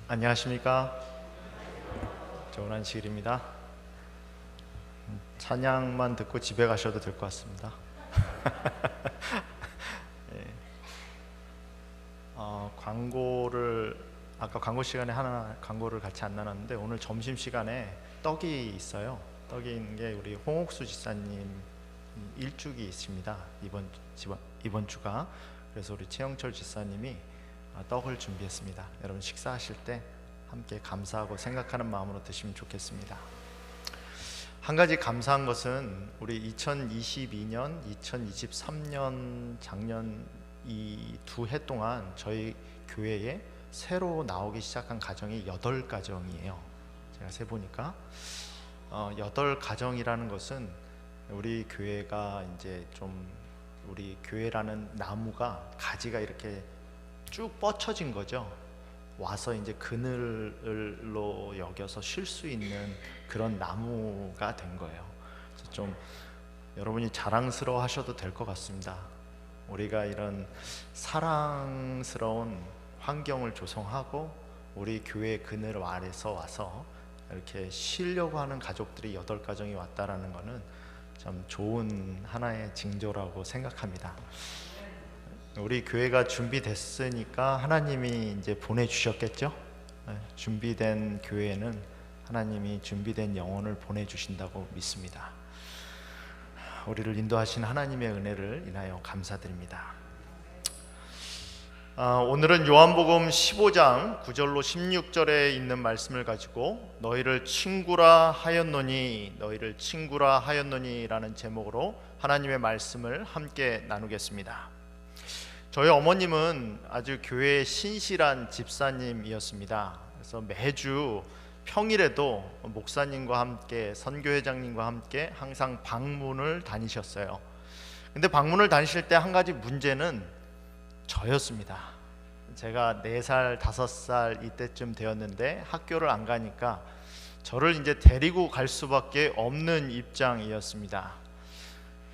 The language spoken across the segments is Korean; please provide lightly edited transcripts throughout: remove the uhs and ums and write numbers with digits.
안녕하십니까. 좋은 안식일입니다. 찬양만 듣고 집에 가셔도 될 것 같습니다. 예. 아까 광고 시간에 하나 광고를 같이 안 나눴는데, 오늘 점심 시간에 떡이 있어요. 떡이 있는 게 우리 홍옥수 지사님 일주기 있습니다. 이번 주가. 그래서 우리 최영철 지사님이 떡을 준비했습니다. 여러분 식사하실 때 함께 감사하고 생각하는 마음으로 드시면 좋겠습니다. 한 가지 감사한 것은 우리 2022년, 2023년 작년 이 두 해 동안 저희 교회에 새로 나오기 시작한 가정이 8가정이에요. 제가 세보니까 8가정이라는 것은 우리 교회가 이제 좀, 우리 교회라는 나무가 가지가 이렇게 쭉 뻗쳐진 거죠. 와서 이제 그늘로 여겨서 쉴 수 있는 그런 나무가 된 거예요. 그래서 좀 여러분이 자랑스러워 하셔도 될 것 같습니다. 우리가 이런 사랑스러운 환경을 조성하고 우리 교회 그늘 아래서 와서 이렇게 쉬려고 하는 가족들이 8가정이 왔다라는 것은 참 좋은 하나의 징조라고 생각합니다. 우리 교회가 준비됐으니까 하나님이 이제 보내주셨겠죠. 준비된 교회에는 하나님이 준비된 영혼을 보내주신다고 믿습니다. 우리를 인도하신 하나님의 은혜를 인하여 감사드립니다. 오늘은 요한복음 15장 9절로 16절에 있는 말씀을 가지고 너희를 친구라 하였노니 라는 제목으로 하나님의 말씀을 함께 나누겠습니다. 저희 어머님은 아주 교회에 신실한 집사님이었습니다. 그래서 매주 평일에도 목사님과 함께, 선교회장님과 함께 항상 방문을 다니셨어요. 근데 방문을 다니실 때 한 가지 문제는 저였습니다. 제가 4살, 5살 이때쯤 되었는데 학교를 안 가니까 저를 이제 데리고 갈 수밖에 없는 입장이었습니다.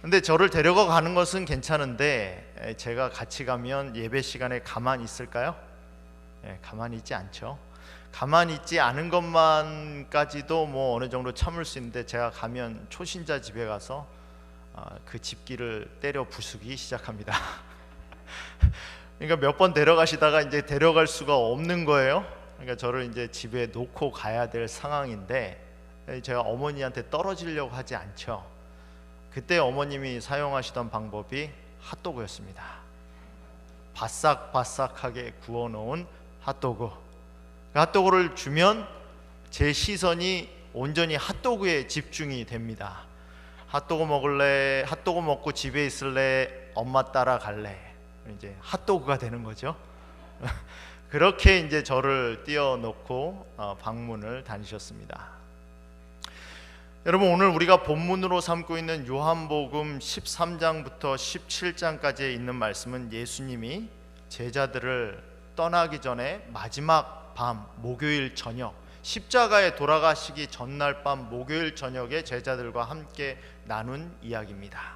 근데 저를 데려가 가는 것은 괜찮은데 제가 같이 가면 예배 시간에 가만히 있을까요? 가만히 있지 않죠. 가만히 있지 않은 것만까지도 뭐 어느 정도 참을 수 있는데, 제가 가면 초신자 집에 가서 그 집기를 때려 부수기 시작합니다. 그러니까 몇 번 데려가시다가 이제 데려갈 수가 없는 거예요. 그러니까 저를 이제 집에 놓고 가야 될 상황인데, 제가 어머니한테 떨어지려고 하지 않죠. 그때 어머님이 사용하시던 방법이 핫도그였습니다. 바싹바싹하게 구워놓은 핫도그. 그 핫도그를 주면 제 시선이 온전히 핫도그에 집중이 됩니다. 핫도그 먹을래? 핫도그 먹고 집에 있을래? 엄마 따라갈래? 이제 핫도그가 되는 거죠. 그렇게 이제 저를 띄워놓고 방문을 다니셨습니다. 여러분, 오늘 우리가 본문으로 삼고 있는 요한복음 13장부터 17장까지에 있는 말씀은 예수님이 제자들을 떠나기 전에 마지막 밤, 목요일 저녁, 십자가에 돌아가시기 전날 밤 목요일 저녁에 제자들과 함께 나눈 이야기입니다.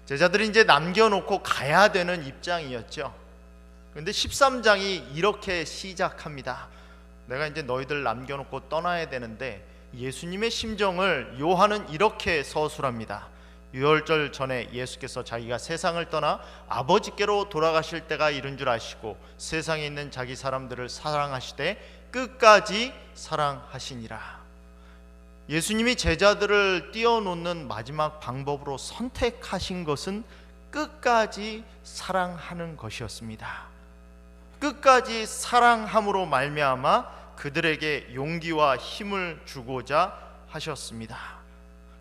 제자들이 이제 남겨놓고 가야 되는 입장이었죠. 그런데 13장이 이렇게 시작합니다. 내가 이제 너희들 남겨놓고 떠나야 되는데, 예수님의 심정을 요한은 이렇게 서술합니다. 유월절 전에 예수께서 자기가 세상을 떠나 아버지께로 돌아가실 때가 이른 줄 아시고 세상에 있는 자기 사람들을 사랑하시되 끝까지 사랑하시니라. 예수님이 제자들을 띄워놓는 마지막 방법으로 선택하신 것은 끝까지 사랑하는 것이었습니다. 끝까지 사랑함으로 말미암아 그들에게 용기와 힘을 주고자 하셨습니다.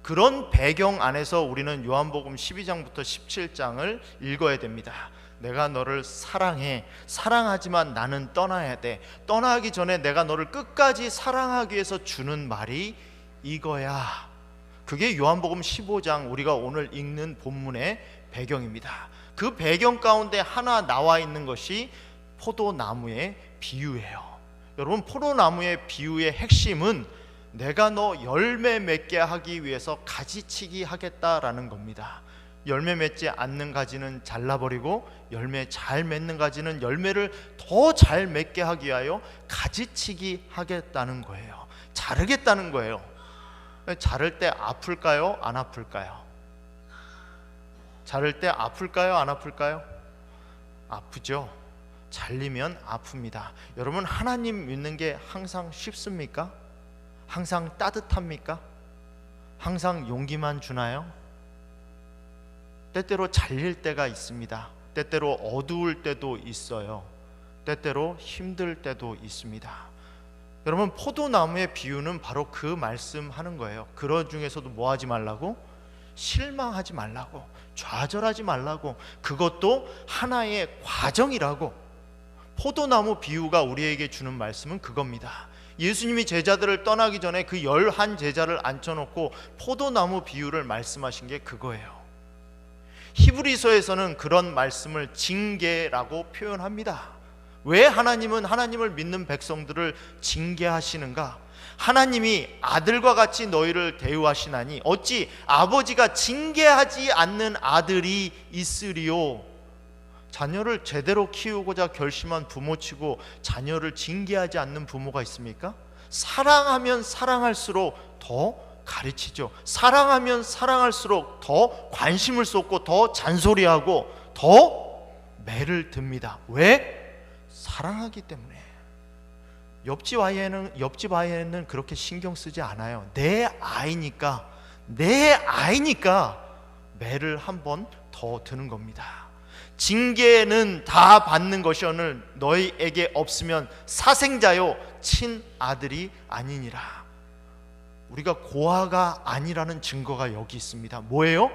그런 배경 안에서 우리는 요한복음 12장부터 17장을 읽어야 됩니다. 내가 너를 사랑해. 사랑하지만 나는 떠나야 돼. 떠나기 전에 내가 너를 끝까지 사랑하기 위해서 주는 말이 이거야. 그게 요한복음 15장 우리가 오늘 읽는 본문의 배경입니다. 그 배경 가운데 하나 나와 있는 것이 포도나무의 비유예요. 여러분, 포도나무의 비유의 핵심은 내가 너 열매 맺게 하기 위해서 가지치기 하겠다라는 겁니다. 열매 맺지 않는 가지는 잘라버리고 열매 잘 맺는 가지는 열매를 더 잘 맺게 하기 위하여 가지치기 하겠다는 거예요. 자르겠다는 거예요. 자를 때 아플까요? 안 아플까요? 자를 때 아플까요? 안 아플까요? 아프죠. 잘리면 아픕니다. 여러분, 하나님 믿는 게 항상 쉽습니까? 항상 따뜻합니까? 항상 용기만 주나요? 때때로 잘릴 때가 있습니다. 때때로 어두울 때도 있어요. 때때로 힘들 때도 있습니다. 여러분, 포도나무의 비유는 바로 그 말씀하는 거예요. 그런 중에서도 뭐 하지 말라고? 실망하지 말라고, 좌절하지 말라고. 그것도 하나의 과정이라고. 포도나무 비유가 우리에게 주는 말씀은 그겁니다. 예수님이 제자들을 떠나기 전에 그 11 제자를 앉혀놓고 포도나무 비유를 말씀하신 게 그거예요. 히브리서에서는 그런 말씀을 징계라고 표현합니다. 왜 하나님은 하나님을 믿는 백성들을 징계하시는가? 하나님이 아들과 같이 너희를 대우하시나니 어찌 아버지가 징계하지 않는 아들이 있으리요? 자녀를 제대로 키우고자 결심한 부모치고 자녀를 징계하지 않는 부모가 있습니까? 사랑하면 사랑할수록 더 가르치죠. 사랑하면 사랑할수록 더 관심을 쏟고 더 잔소리하고 더 매를 듭니다. 왜? 사랑하기 때문에. 옆집 아이는 그렇게 신경 쓰지 않아요. 내 아이니까 매를 한 번 더 드는 겁니다. 징계는 다 받는 것이 오늘 너희에게 없으면 사생자요 친아들이 아니니라. 우리가 고아가 아니라는 증거가 여기 있습니다. 뭐예요?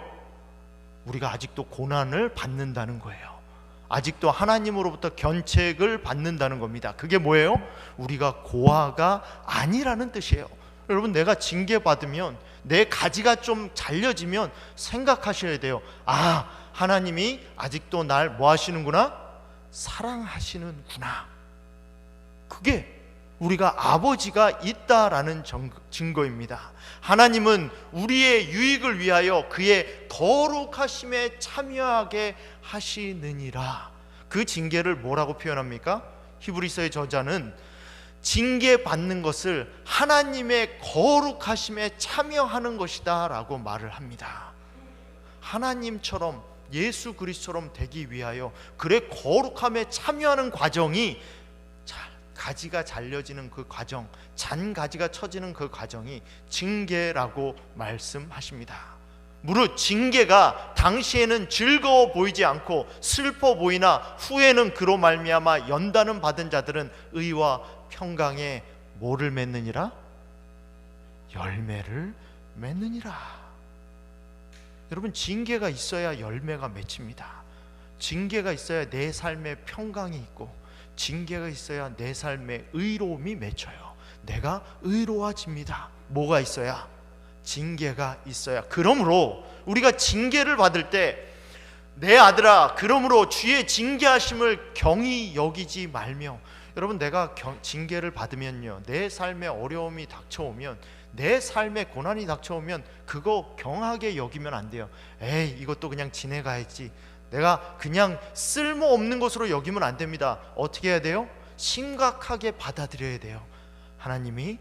우리가 아직도 고난을 받는다는 거예요. 아직도 하나님으로부터 견책을 받는다는 겁니다. 그게 뭐예요? 우리가 고아가 아니라는 뜻이에요. 여러분, 내가 징계받으면, 내 가지가 좀 잘려지면 생각하셔야 돼요. 아, 하나님이 아직도 날 뭐 하시는구나? 사랑하시는구나. 그게 우리가 아버지가 있다라는 증거입니다. 하나님은 우리의 유익을 위하여 그의 거룩하심에 참여하게 하시느니라. 그 징계를 뭐라고 표현합니까? 히브리서의 저자는 징계받는 것을 하나님의 거룩하심에 참여하는 것이다 라고 말을 합니다. 하나님처럼, 예수 그리스도처럼 되기 위하여 그의 거룩함에 참여하는 과정이, 가지가 잘려지는 그 과정, 잔가지가 쳐지는 그 과정이 징계라고 말씀하십니다. 무릇 징계가 당시에는 즐거워 보이지 않고 슬퍼 보이나 후에는 그로 말미암아 연단을 받은 자들은 의와 평강에 뭐를 맺느니라? 열매를 맺느니라. 여러분, 징계가 있어야 열매가 맺힙니다. 징계가 있어야 내 삶에 평강이 있고, 징계가 있어야 내 삶에 의로움이 맺혀요. 내가 의로워집니다. 뭐가 있어야? 징계가 있어야. 그러므로 우리가 징계를 받을 때, 내 아들아, 그러므로 주의 징계하심을 경히 여기지 말며. 여러분, 내가 징계를 받으면요, 내 삶에 어려움이 닥쳐오면, 내 삶에 고난이 닥쳐오면 그거 경하게 여기면 안 돼요. 에이, 이것도 그냥 지내가야지, 내가 그냥 쓸모없는 것으로 여기면 안 됩니다. 어떻게 해야 돼요? 심각하게 받아들여야 돼요. 하나님이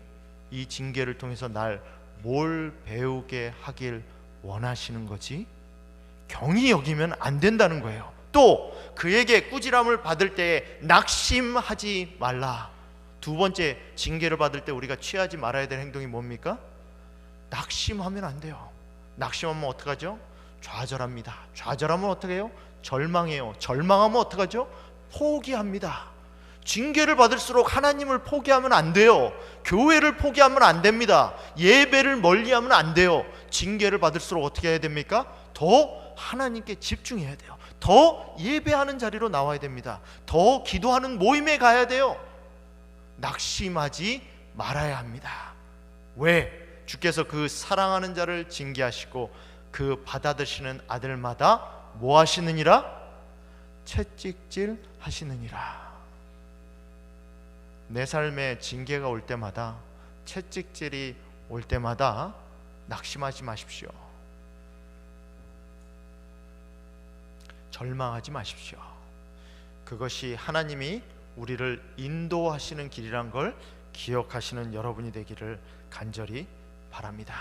이 징계를 통해서 날 뭘 배우게 하길 원하시는 거지? 경히 여기면 안 된다는 거예요. 또 그에게 꾸지람을 받을 때에 낙심하지 말라. 두 번째, 징계를 받을 때 우리가 취하지 말아야 될 행동이 뭡니까? 낙심하면 안 돼요. 낙심하면 어떡하죠? 좌절합니다. 좌절하면 어떻게 해요? 절망해요. 절망하면 어떡하죠? 포기합니다. 징계를 받을수록 하나님을 포기하면 안 돼요. 교회를 포기하면 안 됩니다. 예배를 멀리하면 안 돼요. 징계를 받을수록 어떻게 해야 됩니까? 더 하나님께 집중해야 돼요. 더 예배하는 자리로 나와야 됩니다. 더 기도하는 모임에 가야 돼요. 낙심하지 말아야 합니다. 왜? 주께서 그 사랑하는 자를 징계하시고 그 받아드시는 아들마다 뭐 하시느니라? 채찍질 하시느니라. 내 삶에 징계가 올 때마다, 채찍질이 올 때마다 낙심하지 마십시오. 절망하지 마십시오. 그것이 하나님이 우리를 인도하시는 길이란 걸 기억하시는 여러분이 되기를 간절히 바랍니다.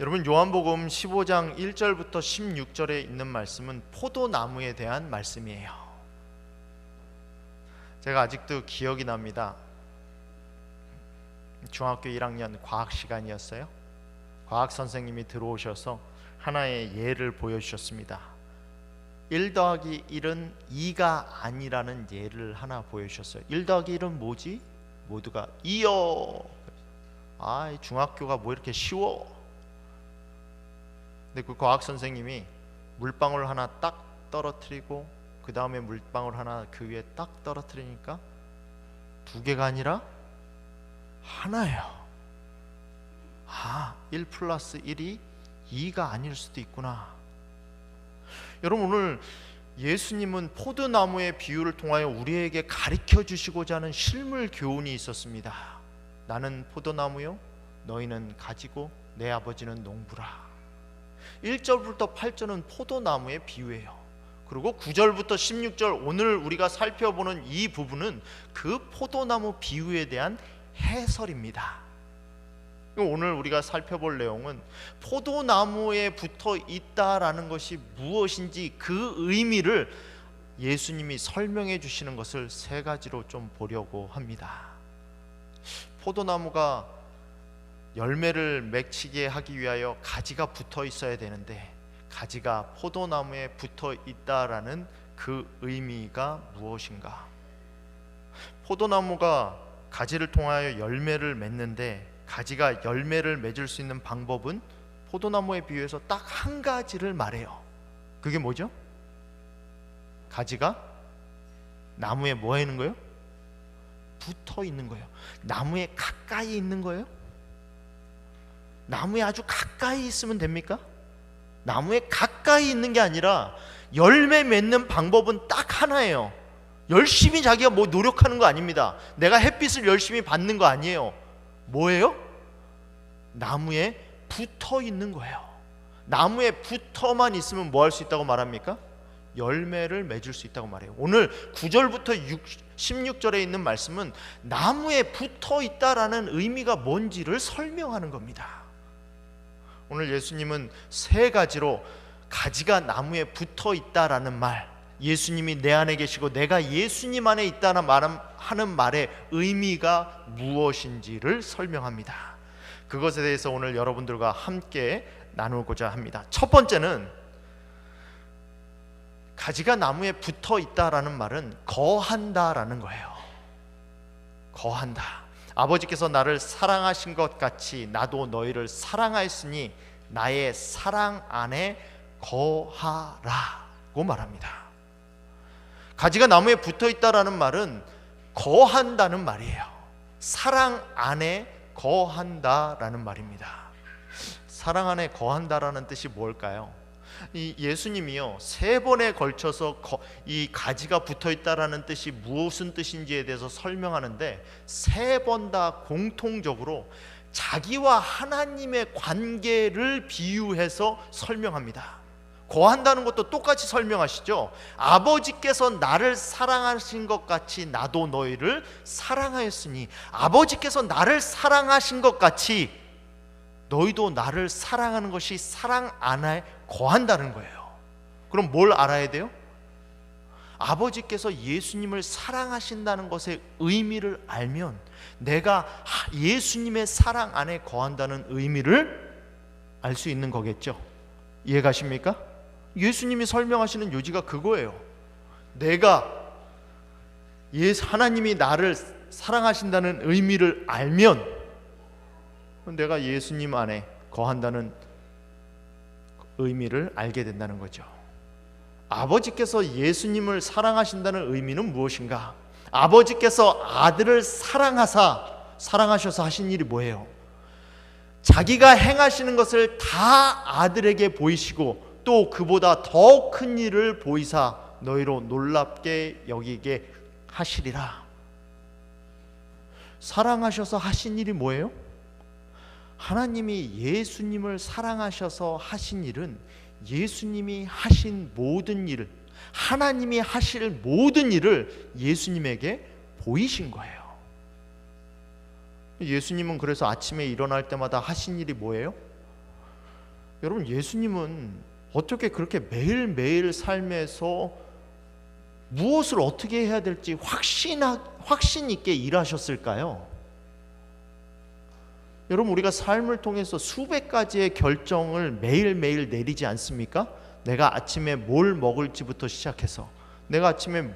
여러분, 요한복음 15장 1절부터 16절에 있는 말씀은 포도나무에 대한 말씀이에요. 제가 아직도 기억이 납니다. 중학교 1학년 과학 시간이었어요. 과학 선생님이 들어오셔서 하나의 예를 보여주셨습니다. 1 더하기 1은 2가 아니라는 예를 하나 보여주셨어요. 1 더하기 1은 뭐지? 모두가 2요. 중학교가 뭐 이렇게 쉬워. 근데 그 과학 선생님이 물방울 하나 딱 떨어뜨리고 그 다음에 물방울 하나 그 위에 딱 떨어뜨리니까 2개가 아니라 하나예요. 1 플러스 1이 2가 아닐 수도 있구나. 여러분, 오늘 예수님은 포도나무의 비유를 통하여 우리에게 가르쳐 주시고자 하는 실물 교훈이 있었습니다. 나는 포도나무요, 너희는 가지고 내 아버지는 농부라. 1절부터 8절은 포도나무의 비유예요. 그리고 9절부터 16절, 오늘 우리가 살펴보는 이 부분은 그 포도나무 비유에 대한 해설입니다. 오늘 우리가 살펴볼 내용은 포도나무에 붙어 있다라는 것이 무엇인지 그 의미를 예수님이 설명해 주시는 것을 3가지로 좀 보려고 합니다. 포도나무가 열매를 맺히게 하기 위하여 가지가 붙어 있어야 되는데 가지가 포도나무에 붙어 있다라는 그 의미가 무엇인가? 포도나무가 가지를 통하여 열매를 맺는데 가지가 열매를 맺을 수 있는 방법은 포도나무에 비유해서 딱 한 가지를 말해요. 그게 뭐죠? 가지가 나무에 뭐 있는 거예요? 붙어 있는 거예요. 나무에 가까이 있는 거예요? 나무에 아주 가까이 있으면 됩니까? 나무에 가까이 있는 게 아니라 열매 맺는 방법은 딱 하나예요. 열심히 자기가 뭐 노력하는 거 아닙니다. 내가 햇빛을 열심히 받는 거 아니에요. 뭐예요? 나무에 붙어 있는 거예요. 나무에 붙어만 있으면 뭐 할 수 있다고 말합니까? 열매를 맺을 수 있다고 말해요. 오늘 9절부터 16절에 있는 말씀은 나무에 붙어 있다라는 의미가 뭔지를 설명하는 겁니다. 오늘 예수님은 3가지로 가지가 나무에 붙어 있다라는 말, 예수님이 내 안에 계시고 내가 예수님 안에 있다는 하는 말의 의미가 무엇인지를 설명합니다. 그것에 대해서 오늘 여러분들과 함께 나누고자 합니다. 첫 번째는 가지가 나무에 붙어 있다라는 말은 거한다라는 거예요. 거한다. 아버지께서 나를 사랑하신 것 같이 나도 너희를 사랑하였으니 나의 사랑 안에 거하라고 말합니다. 가지가 나무에 붙어 있다라는 말은 거한다는 말이에요. 사랑 안에 거한다라는 말입니다. 사랑 안에 거한다라는 뜻이 뭘까요? 이 예수님이요 3번에 걸쳐서 이 가지가 붙어 있다라는 뜻이 무슨 뜻인지에 대해서 설명하는데 3번 다 공통적으로 자기와 하나님의 관계를 비유해서 설명합니다. 거한다는 것도 똑같이 설명하시죠. 아버지께서 나를 사랑하신 것 같이 나도 너희를 사랑하였으니, 아버지께서 나를 사랑하신 것 같이 너희도 나를 사랑하는 것이 사랑 안에 거한다는 거예요. 그럼 뭘 알아야 돼요? 아버지께서 예수님을 사랑하신다는 것의 의미를 알면 내가 예수님의 사랑 안에 거한다는 의미를 알 수 있는 거겠죠. 이해가십니까? 예수님이 설명하시는 요지가 그거예요. 내가 하나님이 나를 사랑하신다는 의미를 알면 내가 예수님 안에 거한다는 의미를 알게 된다는 거죠. 아버지께서 예수님을 사랑하신다는 의미는 무엇인가? 아버지께서 아들을 사랑하셔서 하신 일이 뭐예요? 자기가 행하시는 것을 다 아들에게 보이시고 또 그보다 더 큰 일을 보이사 너희로 놀랍게 여기게 하시리라. 사랑하셔서 하신 일이 뭐예요? 하나님이 예수님을 사랑하셔서 하신 일은 예수님이 하신 모든 일을, 하나님이 하실 모든 일을 예수님에게 보이신 거예요. 예수님은 그래서 아침에 일어날 때마다 하신 일이 뭐예요? 여러분, 예수님은 어떻게 그렇게 매일매일 삶에서 무엇을 어떻게 해야 될지 확신 있게 일하셨을까요? 여러분, 우리가 삶을 통해서 수백 가지의 결정을 매일매일 내리지 않습니까? 내가 아침에 뭘 먹을지부터 시작해서, 내가 아침에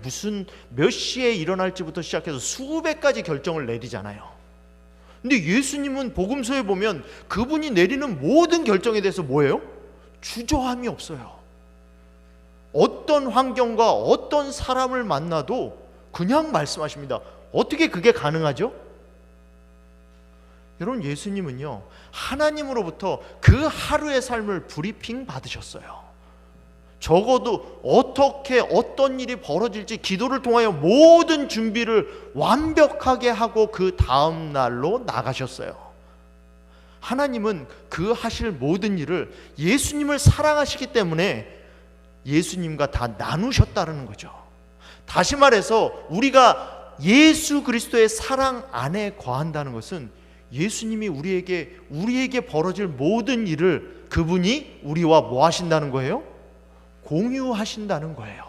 몇 시에 일어날지부터 시작해서 수백 가지 결정을 내리잖아요. 근데 예수님은 복음서에 보면 그분이 내리는 모든 결정에 대해서 뭐예요? 주저함이 없어요. 어떤 환경과 어떤 사람을 만나도 그냥 말씀하십니다. 어떻게 그게 가능하죠? 여러분, 예수님은요, 하나님으로부터 그 하루의 삶을 브리핑 받으셨어요. 적어도 어떤 일이 벌어질지 기도를 통하여 모든 준비를 완벽하게 하고 그 다음 날로 나가셨어요. 하나님은 그 하실 모든 일을 예수님을 사랑하시기 때문에 예수님과 다 나누셨다는 거죠. 다시 말해서 우리가 예수 그리스도의 사랑 안에 거한다는 것은 예수님이 우리에게 벌어질 모든 일을 그분이 우리와 뭐 하신다는 거예요? 공유하신다는 거예요.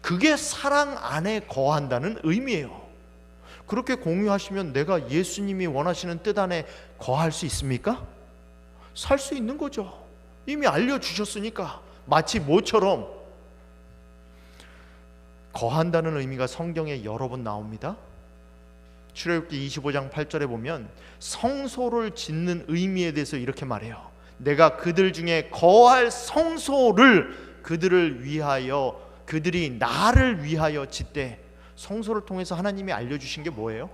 그게 사랑 안에 거한다는 의미예요. 그렇게 공유하시면 내가 예수님이 원하시는 뜻 안에 거할 수 있습니까? 살 수 있는 거죠. 이미 알려주셨으니까. 마치 뭐처럼 거한다는 의미가 성경에 여러 번 나옵니다. 출애굽기 25장 8절에 보면 성소를 짓는 의미에 대해서 이렇게 말해요. 내가 그들 중에 거할 성소를 그들이 나를 위하여 짓되. 성소를 통해서 하나님이 알려주신 게 뭐예요?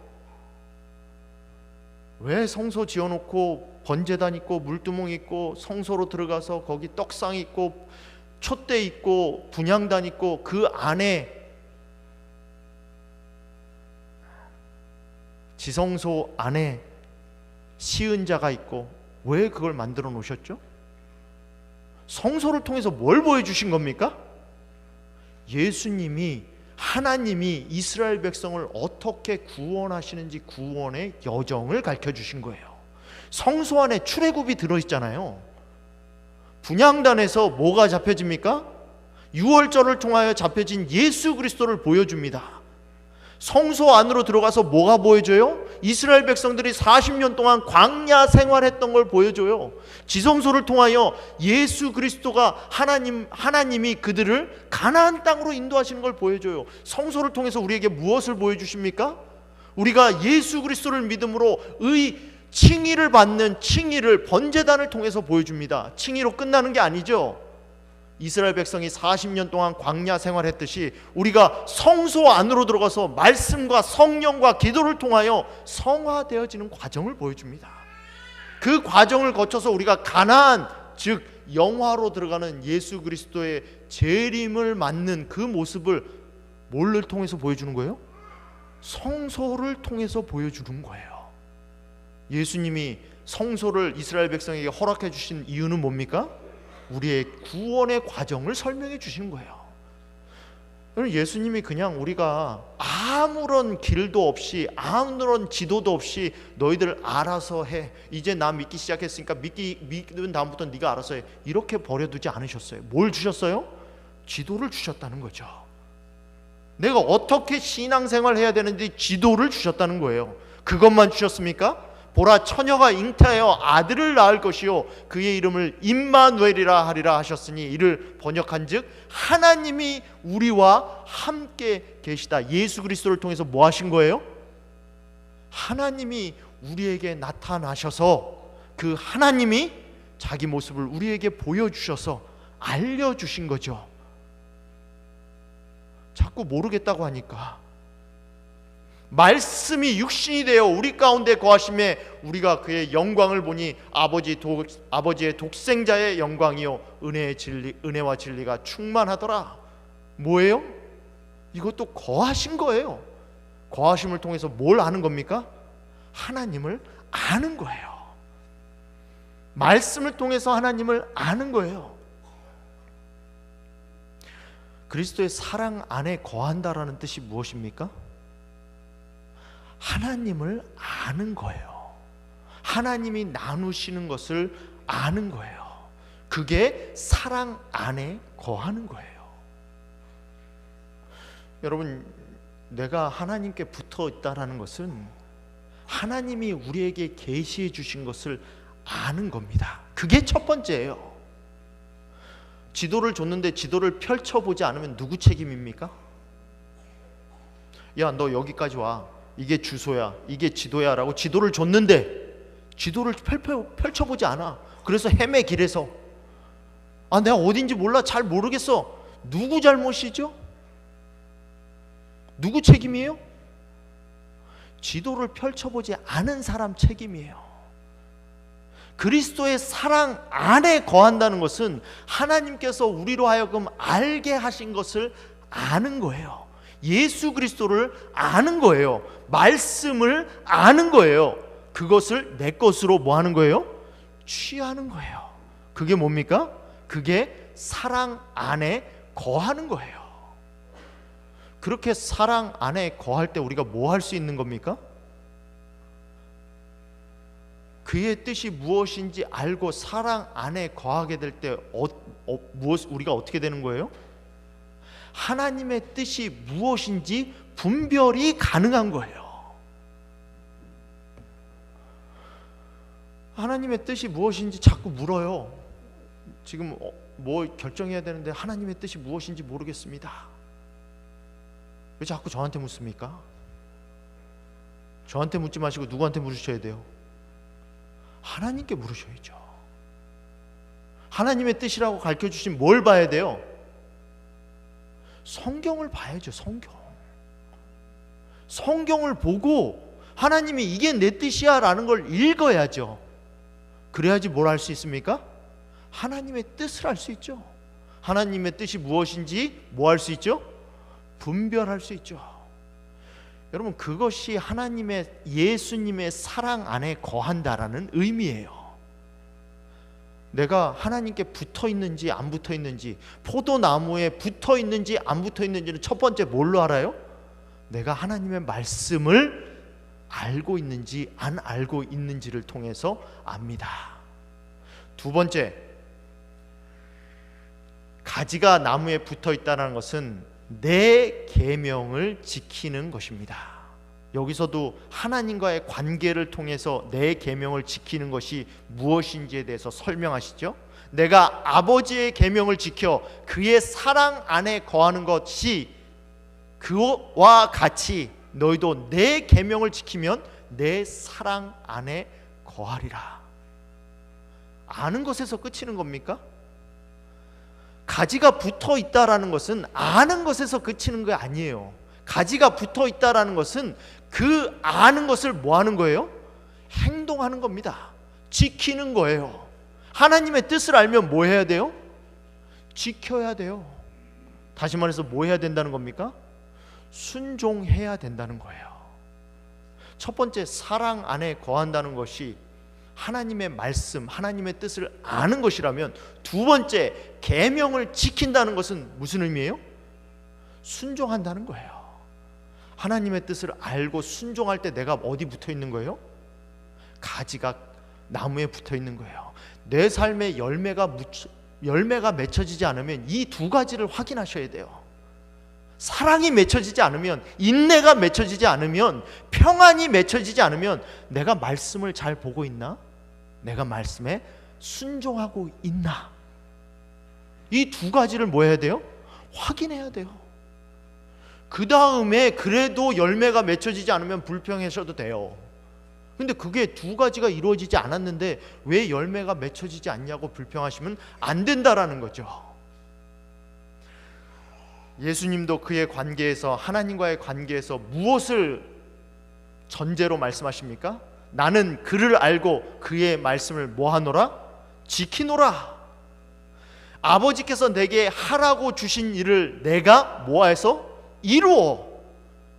왜 성소 지어놓고 번제단 있고 물두멍 있고 성소로 들어가서 거기 떡상 있고 촛대 있고 분향단 있고 그 안에 지성소 안에 시은자가 있고 왜 그걸 만들어 놓으셨죠? 성소를 통해서 뭘 보여주신 겁니까? 예수님이, 하나님이 이스라엘 백성을 어떻게 구원하시는지 구원의 여정을 가르쳐주신 거예요. 성소 안에 출애굽이 들어있잖아요. 분향단에서 뭐가 잡혀집니까? 유월절을 통하여 잡혀진 예수 그리스도를 보여줍니다. 성소 안으로 들어가서 뭐가 보여줘요? 이스라엘 백성들이 40년 동안 광야 생활했던 걸 보여줘요. 지성소를 통하여 예수 그리스도가 하나님이 그들을 가나안 땅으로 인도하시는 걸 보여줘요. 성소를 통해서 우리에게 무엇을 보여주십니까? 우리가 예수 그리스도를 믿음으로 칭의를 받는 칭의를 번제단을 통해서 보여줍니다. 칭의로 끝나는 게 아니죠. 이스라엘 백성이 40년 동안 광야 생활했듯이 우리가 성소 안으로 들어가서 말씀과 성령과 기도를 통하여 성화되어지는 과정을 보여줍니다. 그 과정을 거쳐서 우리가 가나안, 즉 영화로 들어가는 예수 그리스도의 재림을 맞는 그 모습을 뭘를 통해서 보여주는 거예요? 성소를 통해서 보여주는 거예요. 예수님이 성소를 이스라엘 백성에게 허락해 주신 이유는 뭡니까? 우리의 구원의 과정을 설명해 주신 거예요. 예수님이 그냥 우리가 아무런 길도 없이 아무런 지도도 없이 너희들 알아서 해, 이제 나 믿기 시작했으니까 믿는 다음부터 네가 알아서 해, 이렇게 버려두지 않으셨어요. 뭘 주셨어요? 지도를 주셨다는 거죠. 내가 어떻게 신앙생활 해야 되는지 지도를 주셨다는 거예요. 그것만 주셨습니까? 보라, 처녀가 잉태하여 아들을 낳을 것이요 그의 이름을 임마누엘이라 하리라 하셨으니 이를 번역한즉 하나님이 우리와 함께 계시다. 예수 그리스도를 통해서 뭐 하신 거예요? 하나님이 우리에게 나타나셔서 그 하나님이 자기 모습을 우리에게 보여주셔서 알려주신 거죠. 자꾸 모르겠다고 하니까 말씀이 육신이 되어 우리 가운데 거하심에 우리가 그의 영광을 보니 아버지의 독생자의 영광이요 은혜와 진리가 충만하더라. 뭐예요? 이것도 거하신 거예요. 거하심을 통해서 뭘 아는 겁니까? 하나님을 아는 거예요. 말씀을 통해서 하나님을 아는 거예요. 그리스도의 사랑 안에 거한다라는 뜻이 무엇입니까? 하나님을 아는 거예요. 하나님이 나누시는 것을 아는 거예요. 그게 사랑 안에 거하는 거예요. 여러분, 내가 하나님께 붙어 있다라는 것은 하나님이 우리에게 계시해 주신 것을 아는 겁니다. 그게 첫 번째예요. 지도를 줬는데 지도를 펼쳐보지 않으면 누구 책임입니까? 야, 너 여기까지 와. 이게 주소야. 이게 지도야 라고 지도를 줬는데 지도를 펼쳐보지 않아. 그래서 헤매 길에서 내가 어딘지 몰라. 잘 모르겠어. 누구 잘못이죠? 누구 책임이에요? 지도를 펼쳐보지 않은 사람 책임이에요. 그리스도의 사랑 안에 거한다는 것은 하나님께서 우리로 하여금 알게 하신 것을 아는 거예요. 예수 그리스도를 아는 거예요. 말씀을 아는 거예요. 그것을 내 것으로 뭐 하는 거예요? 취하는 거예요. 그게 뭡니까? 그게 사랑 안에 거하는 거예요. 그렇게 사랑 안에 거할 때 우리가 뭐 할 수 있는 겁니까? 그의 뜻이 무엇인지 알고 사랑 안에 거하게 될 때 우리가 어떻게 되는 거예요? 하나님의 뜻이 무엇인지 분별이 가능한 거예요. 하나님의 뜻이 무엇인지 자꾸 물어요. 지금 뭐 결정해야 되는데 하나님의 뜻이 무엇인지 모르겠습니다. 왜 자꾸 저한테 묻습니까? 저한테 묻지 마시고 누구한테 물으셔야 돼요? 하나님께 물으셔야죠. 하나님의 뜻이라고 가르쳐주신 뭘 봐야 돼요? 성경을 봐야죠. 성경을 보고 하나님이 이게 내 뜻이야 라는 걸 읽어야죠. 그래야지 뭘 할 수 있습니까? 하나님의 뜻을 알 수 있죠. 하나님의 뜻이 무엇인지 뭐 할 수 있죠? 분별할 수 있죠. 여러분, 그것이 하나님의 예수님의 사랑 안에 거한다라는 의미예요. 내가 하나님께 붙어 있는지 안 붙어 있는지, 포도나무에 붙어 있는지 안 붙어 있는지는 첫 번째 뭘로 알아요? 내가 하나님의 말씀을 알고 있는지 안 알고 있는지를 통해서 압니다. 두 번째, 가지가 나무에 붙어 있다는 것은 내 계명을 지키는 것입니다. 여기서도 하나님과의 관계를 통해서 내 계명을 지키는 것이 무엇인지에 대해서 설명하시죠. 내가 아버지의 계명을 지켜 그의 사랑 안에 거하는 것이 그와 같이 너희도 내 계명을 지키면 내 사랑 안에 거하리라. 아는 것에서 끝이는 겁니까? 가지가 붙어 있다라는 것은 아는 것에서 그치는 게 아니에요. 가지가 붙어 있다라는 것은 그 아는 것을 뭐 하는 거예요? 행동하는 겁니다. 지키는 거예요. 하나님의 뜻을 알면 뭐 해야 돼요? 지켜야 돼요. 다시 말해서 뭐 해야 된다는 겁니까? 순종해야 된다는 거예요. 첫 번째, 사랑 안에 거한다는 것이 하나님의 말씀, 하나님의 뜻을 아는 것이라면, 두 번째, 계명을 지킨다는 것은 무슨 의미예요? 순종한다는 거예요. 하나님의 뜻을 알고 순종할 때 내가 어디 붙어 있는 거예요? 가지가 나무에 붙어 있는 거예요. 내 삶에 열매가 맺혀지지 않으면 이 두 가지를 확인하셔야 돼요. 사랑이 맺혀지지 않으면, 인내가 맺혀지지 않으면, 평안이 맺혀지지 않으면 내가 말씀을 잘 보고 있나? 내가 말씀에 순종하고 있나? 이 두 가지를 뭐 해야 돼요? 확인해야 돼요. 그 다음에 그래도 열매가 맺혀지지 않으면 불평하셔도 돼요. 근데 그게 두 가지가 이루어지지 않았는데 왜 열매가 맺혀지지 않냐고 불평하시면 안 된다라는 거죠. 예수님도 그의 관계에서, 하나님과의 관계에서 무엇을 전제로 말씀하십니까? 나는 그를 알고 그의 말씀을 뭐하노라? 지키노라. 아버지께서 내게 하라고 주신 일을 내가 뭐해서? 이루어.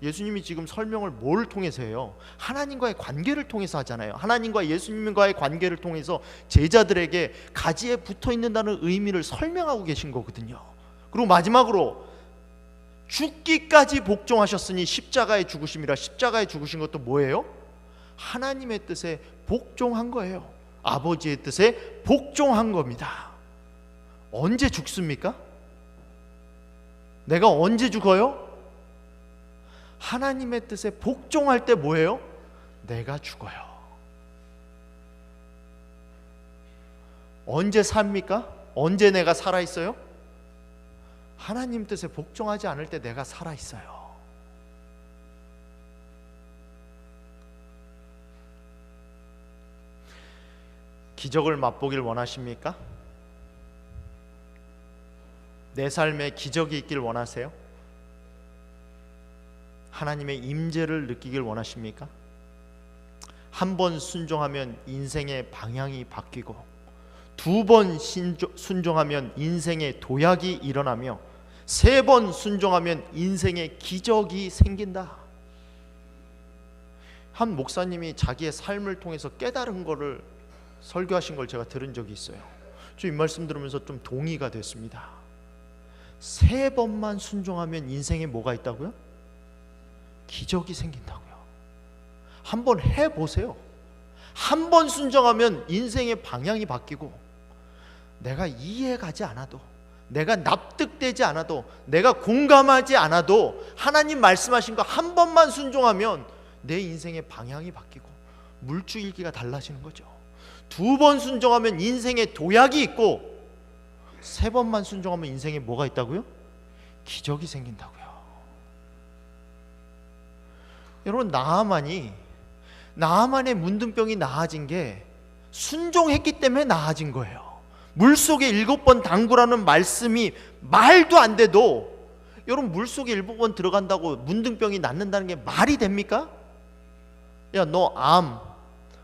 예수님이 지금 설명을 뭘 통해서 해요? 하나님과의 관계를 통해서 하잖아요. 하나님과 예수님과의 관계를 통해서 제자들에게 가지에 붙어 있는다는 의미를 설명하고 계신 거거든요. 그리고 마지막으로 죽기까지 복종하셨으니 십자가의 죽으심이라. 십자가에 죽으신 것도 뭐예요? 하나님의 뜻에 복종한 거예요. 아버지의 뜻에 복종한 겁니다. 언제 죽습니까? 내가 언제 죽어요? 하나님의 뜻에 복종할 때 뭐예요? 내가 죽어요. 언제 삽니까? 언제 내가 살아있어요? 하나님 뜻에 복종하지 않을 때 내가 살아있어요. 기적을 맛보길 원하십니까? 내 삶에 기적이 있길 원하세요? 하나님의 임재를 느끼길 원하십니까? 한 번 순종하면 인생의 방향이 바뀌고, 두 번 순종하면 인생의 도약이 일어나며, 세 번 순종하면 인생의 기적이 생긴다. 한 목사님이 자기의 삶을 통해서 깨달은 거를 설교하신 걸 제가 들은 적이 있어요. 저 이 말씀 들으면서 좀 동의가 됐습니다. 세 번만 순종하면 인생에 뭐가 있다고요? 기적이 생긴다고요. 한번 해보세요. 한 번 순종하면 인생의 방향이 바뀌고, 내가 이해가지 않아도, 내가 납득되지 않아도, 내가 공감하지 않아도 하나님 말씀하신 거 한 번만 순종하면 내 인생의 방향이 바뀌고 물줄기가 달라지는 거죠. 두 번 순종하면 인생에 도약이 있고, 세 번만 순종하면 인생에 뭐가 있다고요? 기적이 생긴다고요. 여러분, 나아만의 문둥병이 나아진 게 순종했기 때문에 나아진 거예요. 물속에 7번 담그라는 말씀이 말도 안 돼도, 여러분, 물속에 7번 들어간다고 문둥병이 낫는다는 게 말이 됩니까? 야, 너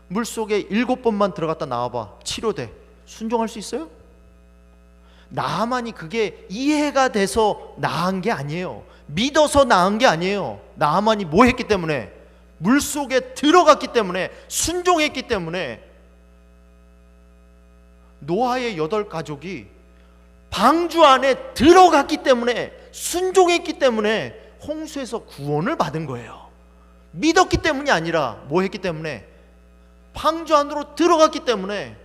물속에 7번만 들어갔다 나와봐, 치료돼. 순종할 수 있어요? 나아만이 그게 이해가 돼서 나은 게 아니에요. 믿어서 나은 게 아니에요. 나아만이 뭐 했기 때문에? 물속에 들어갔기 때문에, 순종했기 때문에. 노아의 8가족이 방주 안에 들어갔기 때문에, 순종했기 때문에 홍수에서 구원을 받은 거예요. 믿었기 때문이 아니라 뭐 했기 때문에? 방주 안으로 들어갔기 때문에.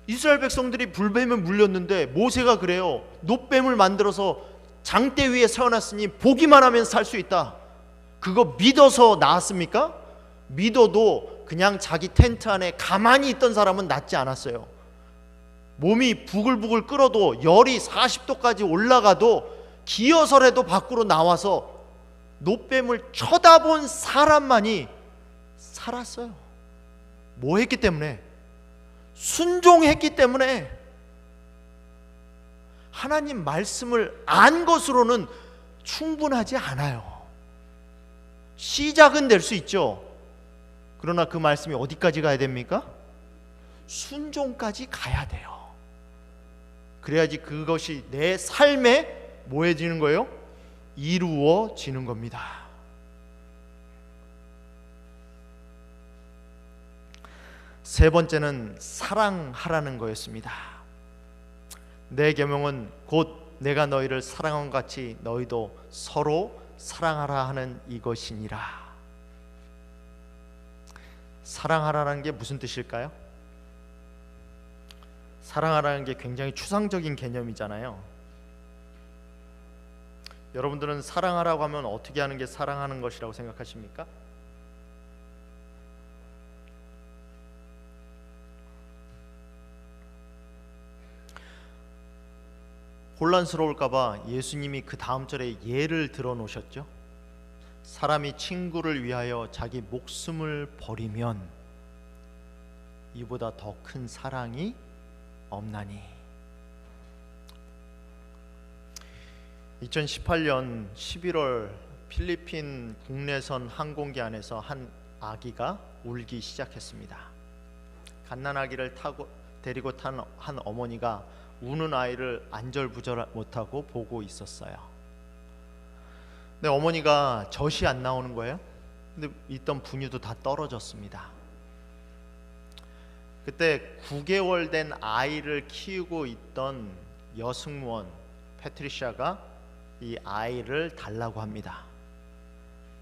이스라엘 백성들이 불뱀에 물렸는데 모세가 그래요. 놋뱀을 만들어서 장대 위에 세워놨으니 보기만 하면 살 수 있다. 그거 믿어서 나았습니까? 믿어도 그냥 자기 텐트 안에 가만히 있던 사람은 낫지 않았어요. 몸이 부글부글 끓어도, 열이 40도까지 올라가도 기어서라도 밖으로 나와서 놋뱀을 쳐다본 사람만이 살았어요. 뭐 했기 때문에? 순종했기 때문에. 하나님 말씀을 안 것으로는 충분하지 않아요. 시작은 될 수 있죠. 그러나 그 말씀이 어디까지 가야 됩니까? 순종까지 가야 돼요. 그래야지 그것이 내 삶에 뭐 해지는 거예요? 이루어지는 겁니다. 세 번째는 사랑하라는 거였습니다. 내 계명은 곧 내가 너희를 사랑한 것 같이 너희도 서로 사랑하라 하는 이것이니라. 사랑하라는 게 무슨 뜻일까요? 사랑하라는 게 굉장히 추상적인 개념이잖아요. 여러분들은 사랑하라고 하면 어떻게 하는 게 사랑하는 것이라고 생각하십니까? 혼란스러울까봐 예수님이 그 다음 절에 예를 들어 놓으셨죠. 사람이 친구를 위하여 자기 목숨을 버리면 이보다 더 큰 사랑이 없나니. 2018년 11월 필리핀 국내선 항공기 안에서 한 아기가 울기 시작했습니다. 갓난아기를 데리고 탄 한 어머니가 우는 아이를 안절부절 못하고 보고 있었어요. 근데 어머니가 젖이 안 나오는 거예요. 근데 있던 분유도 다 떨어졌습니다. 그때 9개월 된 아이를 키우고 있던 여승무원 패트리샤가 이 아이를 달라고 합니다.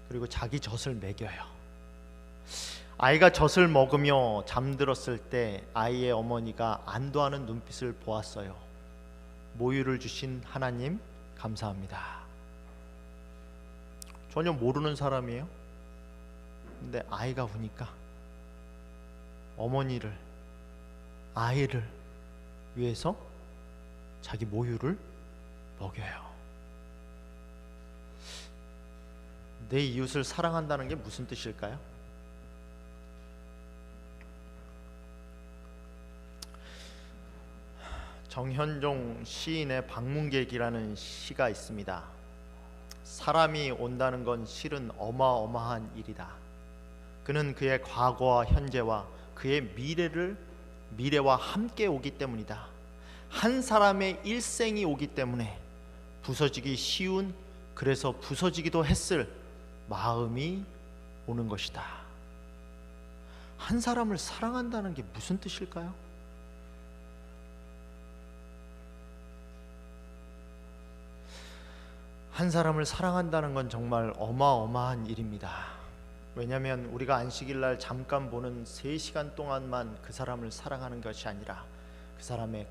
그리고 자기 젖을 먹여요. 아이가 젖을 먹으며 잠들었을 때 아이의 어머니가 안도하는 눈빛을 보았어요. 모유를 주신 하나님 감사합니다. 전혀 모르는 사람이에요. 근데 아이가 우니까 어머니를, 아이를 위해서 자기 모유를 먹여요. 내 이웃을 사랑한다는 게 무슨 뜻일까요? 정현종 시인의 방문객이라는 시가 있습니다. 사람이 온다는 건 실은 어마어마한 일이다. 그는 그의 과거와 현재와 그의 미래와 함께 오기 때문이다. 한 사람의 일생이 오기 때문에 부서지기 쉬운, 그래서 부서지기도 했을 마음이 오는 것이다. 한 사람을 사랑한다는 게 무슨 뜻일까요? 한 사람을 사랑한다는 건 정말 어마어마한 일입니다. 왜냐하면 우리가 안식일날 잠깐 보는 3시간 동안만 그 사람을 사랑하는 것이 아니라 그 사람의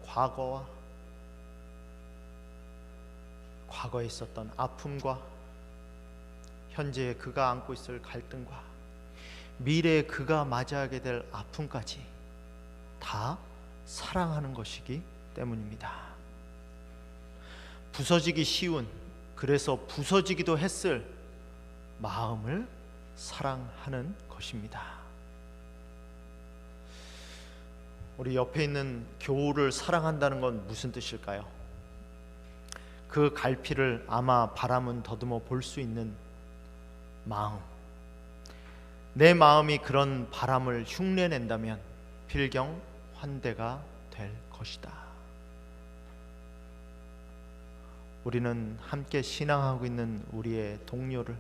과거에 있었던 아픔과 현재에 그가 안고 있을 갈등과 미래에 그가 맞이하게 될 아픔까지 다 사랑하는 것이기 때문입니다. 부서지기 쉬운, 그래서 부서지기도 했을 마음을 사랑하는 것입니다. 우리 옆에 있는 교우를 사랑한다는 건 무슨 뜻일까요? 그 갈피를 아마 바람은 더듬어 볼 수 있는 마음, 내 마음이 그런 바람을 흉내낸다면 필경 환대가 될 것이다. 우리는 함께 신앙하고 있는 우리의 동료를,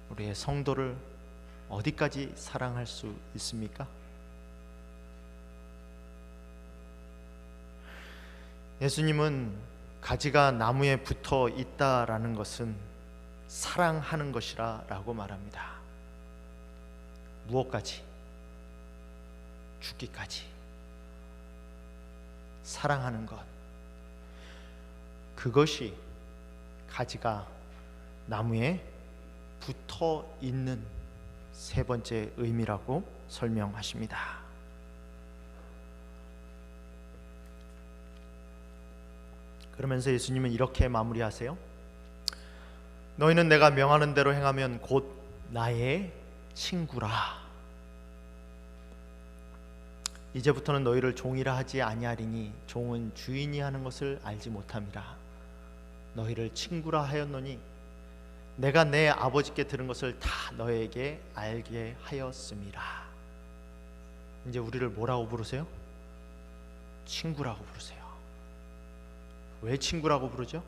우리의 성도를 어디까지 사랑할 수 있습니까? 예수님은 가지가 나무에 붙어 있다라는 것은 사랑하는 것이라고 말합니다. 무엇까지? 죽기까지 사랑하는 것, 그것이 가지가 나무에 붙어 있는 세 번째 의미라고 설명하십니다. 그러면서 예수님은 이렇게 마무리하세요. 너희는 내가 명하는 대로 행하면 곧 나의 친구라. 이제부터는 너희를 종이라 하지 아니하리니 종은 주인이 하는 것을 알지 못함이라. 너희를 친구라 하였노니 내가 내 아버지께 들은 것을 다 너에게 알게 하였음이라. 이제 우리를 뭐라고 부르세요? 친구라고 부르세요. 왜 친구라고 부르죠?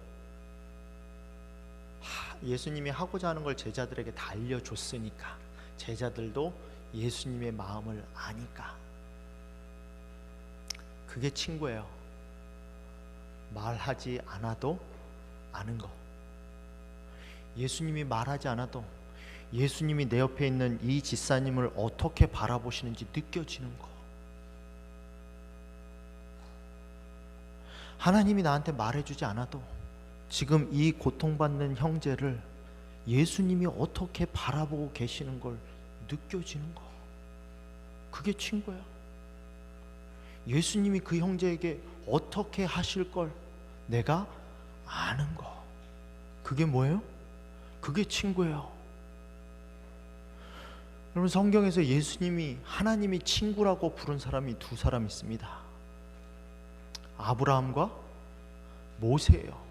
예수님이 하고자 하는 걸 제자들에게 다 알려줬으니까, 제자들도 예수님의 마음을 아니까. 그게 친구예요. 말하지 않아도 아는 거. 예수님이 말하지 않아도 예수님이 내 옆에 있는 이 집사님을 어떻게 바라보시는지 느껴지는 거. 하나님이 나한테 말해주지 않아도 지금 이 고통받는 형제를 예수님이 어떻게 바라보고 계시는 걸 느껴지는 거. 그게 친구야. 예수님이 그 형제에게 어떻게 하실 걸 내가 아는 거. 그게 뭐예요? 그게 친구예요. 여러분, 성경에서 예수님이, 하나님이 친구라고 부른 사람이 두 사람 있습니다. 아브라함과 모세예요.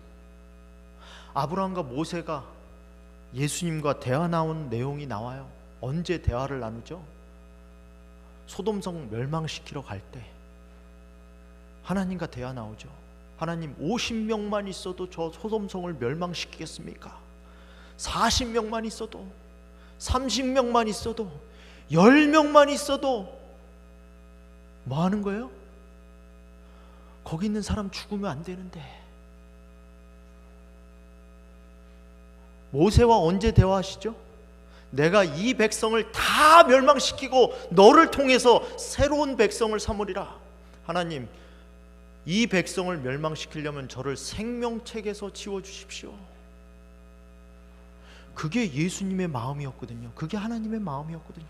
아브라함과 모세가 예수님과 대화 나온 내용이 나와요. 언제 대화를 나누죠? 소돔성 멸망시키러 갈 때 하나님과 대화 나오죠. 하나님, 50명만 있어도 저 소돔성을 멸망시키겠습니까? 40명만 있어도, 30명만 있어도, 10명만 있어도 뭐 하는 거예요? 거기 있는 사람 죽으면 안 되는데 모세와 언제 대화하시죠? 내가 이 백성을 다 멸망시키고 너를 통해서 새로운 백성을 삼으리라. 하나님, 이 백성을 멸망시키려면 저를 생명책에서 지워주십시오. 그게 예수님의 마음이었거든요. 그게 하나님의 마음이었거든요.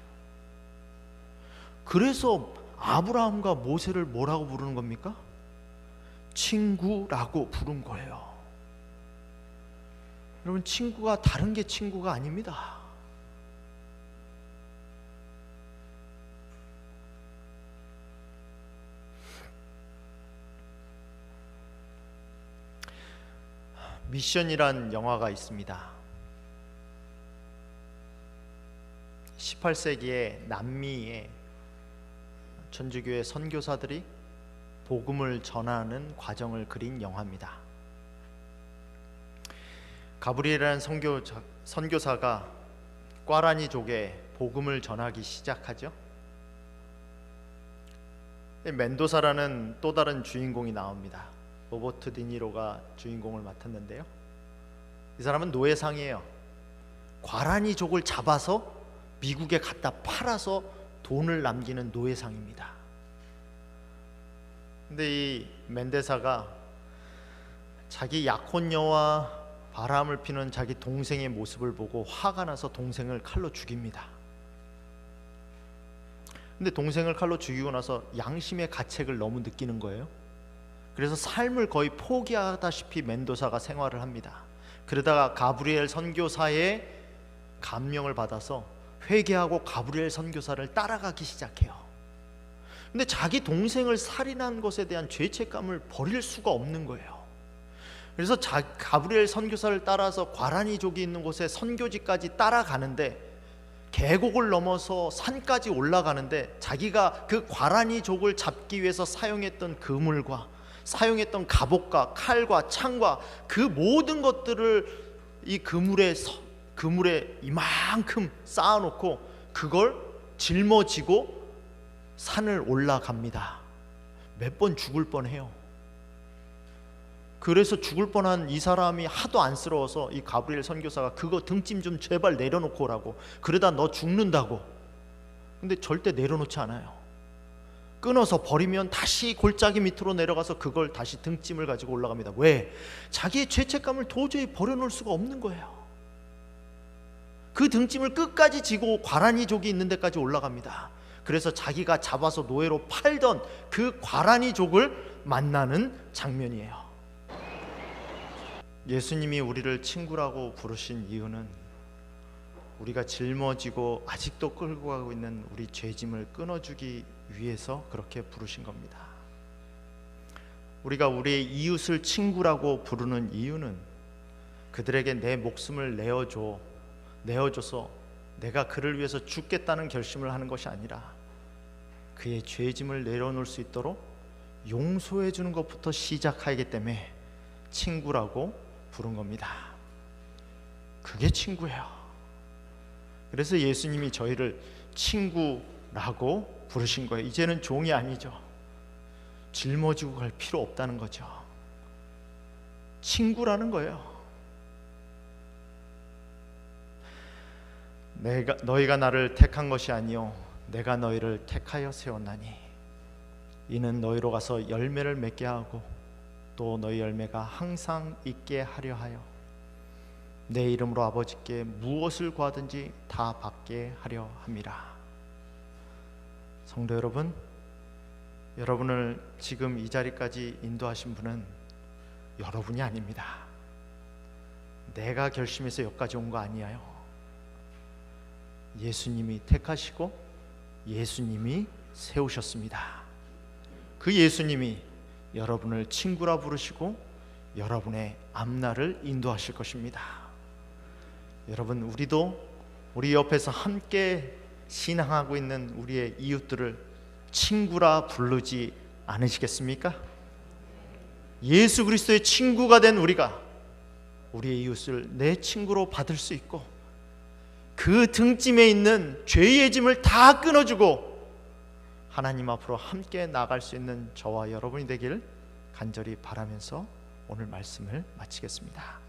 그래서 아브라함과 모세를 뭐라고 부르는 겁니까? 친구라고 부른 거예요. 여러분, 친구가 다른 게 친구가 아닙니다. 미션이란 영화가 있습니다. 18세기에 남미의 천주교의 선교사들이 복음을 전하는 과정을 그린 영화입니다. 가브리엘이라는 선교사가 꽈라니족에 복음을 전하기 시작하죠. 멘도사라는 또 다른 주인공이 나옵니다. 로버트 디니로가 주인공을 맡았는데요, 이 사람은 노예상이에요. 꽈라니족을 잡아서 미국에 갖다 팔아서 돈을 남기는 노예상입니다. 근데 이 멘데사가 자기 약혼녀와 바람을 피는 자기 동생의 모습을 보고 화가 나서 동생을 칼로 죽입니다. 근데 동생을 칼로 죽이고 나서 양심의 가책을 너무 느끼는 거예요. 그래서 삶을 거의 포기하다시피 멘도사가 생활을 합니다. 그러다가 가브리엘 선교사의 감명을 받아서 회개하고 가브리엘 선교사를 따라가기 시작해요. 근데 자기 동생을 살인한 것에 대한 죄책감을 버릴 수가 없는 거예요. 그래서 가브리엘 선교사를 따라서 꽈라니족이 있는 곳에 선교지까지 따라가는데, 계곡을 넘어서 산까지 올라가는데 자기가 그 꽈라니족을 잡기 위해서 사용했던 그물과 사용했던 갑옷과 칼과 창과 그 모든 것들을 이 그물에 이만큼 쌓아놓고 그걸 짊어지고 산을 올라갑니다. 몇 번 죽을 뻔해요. 그래서 죽을 뻔한 이 사람이 하도 안쓰러워서 이 가브리엘 선교사가 그거 등짐 좀 제발 내려놓고 오라고, 그러다 너 죽는다고. 근데 절대 내려놓지 않아요. 끊어서 버리면 다시 골짜기 밑으로 내려가서 그걸 다시 등짐을 가지고 올라갑니다. 왜? 자기의 죄책감을 도저히 버려놓을 수가 없는 거예요. 그 등짐을 끝까지 지고 꽈라니족이 있는 데까지 올라갑니다. 그래서 자기가 잡아서 노예로 팔던 그 꽈라니족을 만나는 장면이에요. 예수님이 우리를 친구라고 부르신 이유는 우리가 짊어지고 아직도 끌고 가고 있는 우리 죄짐을 끊어주기 위해서 그렇게 부르신 겁니다. 우리가 우리의 이웃을 친구라고 부르는 이유는 그들에게 내 목숨을 내어줘서 내가 그를 위해서 죽겠다는 결심을 하는 것이 아니라 그의 죄짐을 내려놓을 수 있도록 용서해 주는 것부터 시작하기 때문에 친구라고 부른 겁니다. 그게 친구예요. 그래서 예수님이 저희를 친구라고 부르신 거예요. 이제는 종이 아니죠. 짊어지고 갈 필요 없다는 거죠. 친구라는 거예요. 너희가 나를 택한 것이 아니요 내가 너희를 택하여 세웠나니 이는 너희로 가서 열매를 맺게 하고 또 너희 열매가 항상 있게 하려 하여 내 이름으로 아버지께 무엇을 구하든지 다 받게 하려 함이라. 성도 여러분, 여러분을 지금 이 자리까지 인도하신 분은 여러분이 아닙니다. 내가 결심해서 여기까지 온 거 아니에요. 예수님이 택하시고 예수님이 세우셨습니다. 그 예수님이 여러분을 친구라 부르시고 여러분의 앞날을 인도하실 것입니다. 여러분, 우리도 우리 옆에서 함께 신앙하고 있는 우리의 이웃들을 친구라 부르지 않으시겠습니까? 예수 그리스도의 친구가 된 우리가 우리의 이웃을 내 친구로 받을 수 있고 그 등짐에 있는 죄의 짐을 다 끊어주고 하나님 앞으로 함께 나갈 수 있는 저와 여러분이 되기를 간절히 바라면서 오늘 말씀을 마치겠습니다.